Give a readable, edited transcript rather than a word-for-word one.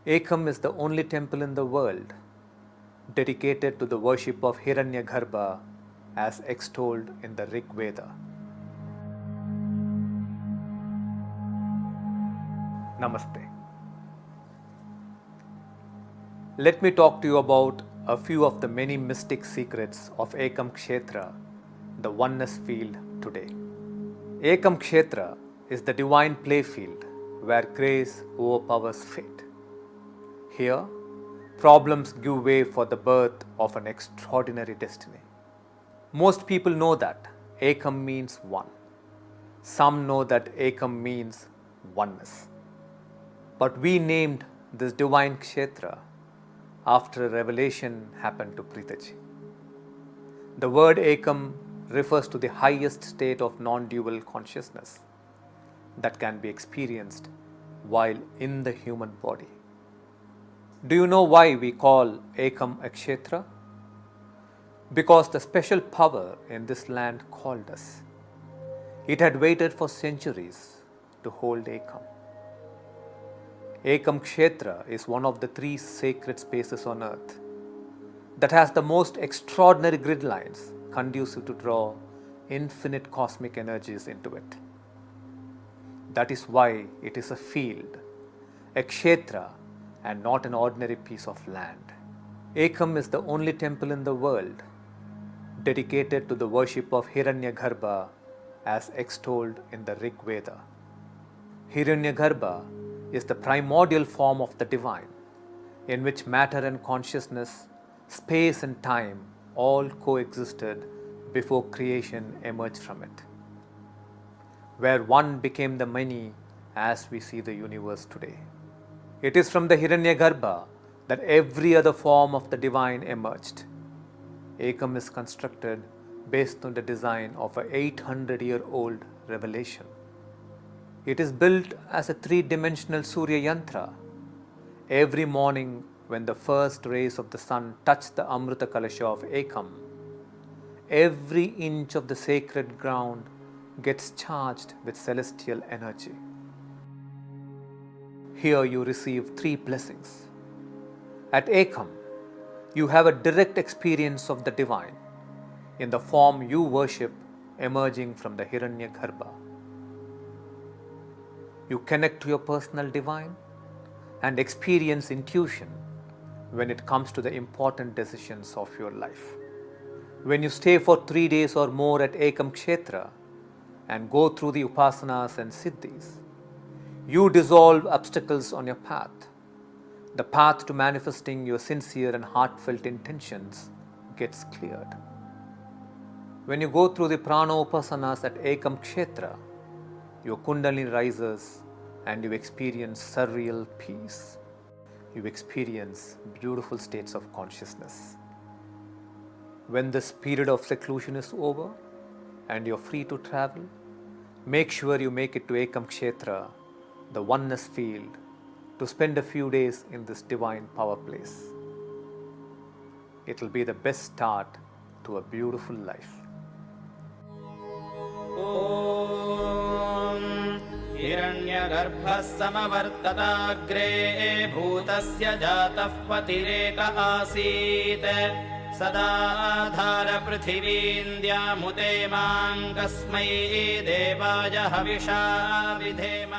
Ekam is the only temple in the world dedicated to the worship of Hiranyagarbha as extolled in the Rig Veda. Namaste. Let me talk to you about a few of the many mystic secrets of Ekam Kshetra, the oneness field today. Ekam Kshetra is the divine playfield where grace overpowers fate. Here, problems give way for the birth of an extraordinary destiny. Most people know that Ekam means one. Some know that Ekam means oneness. But we named this divine Kshetra after a revelation happened to Pritaji. The word Ekam refers to the highest state of non-dual consciousness that can be experienced while in the human body. Do you know why we call Ekam a Kshetra? Because the special power in this land called us. It had waited for centuries to hold Ekam. Ekam Kshetra is one of the three sacred spaces on earth that has the most extraordinary grid lines conducive to draw infinite cosmic energies into it. That is why it is a field, a Kshetra, and not an ordinary piece of land. Ekam is the only temple in the world dedicated to the worship of Hiranyagarbha as extolled in the Rig Veda. Hiranyagarbha is the primordial form of the divine, in which matter and consciousness, space and time all coexisted before creation emerged from it, where one became the many as we see the universe today. It is from the Hiranyagarbha that every other form of the divine emerged. Ekam is constructed based on the design of an 800-year-old revelation. It is built as a three-dimensional Surya Yantra. Every morning when the first rays of the sun touch the Amrita Kalasha of Ekam, every inch of the sacred ground gets charged with celestial energy. Here you receive three blessings. At Ekam, you have a direct experience of the divine in the form you worship emerging from the Hiranyagarbha. You connect to your personal divine and experience intuition when it comes to the important decisions of your life. When you stay for 3 days or more at Ekam Kshetra and go through the upasanas and siddhis, you dissolve obstacles on your path. The path to manifesting your sincere and heartfelt intentions gets cleared. When you go through the prana upasanas at Ekam Kshetra, your kundalini rises and you experience surreal peace. You experience beautiful states of consciousness. When this period of seclusion is over and you're free to travel, make sure you make it to Ekam Kshetra, the oneness field, to spend a few days in this divine power place. It will be the best start to a beautiful life. हिरण्यगर्भः समवर्तताग्रे भूतस्य जातः पतिरेक आसीत् सदा आधार पृथिवीन्द्यामुते मां कस्मै देवाय हविषा विधेम।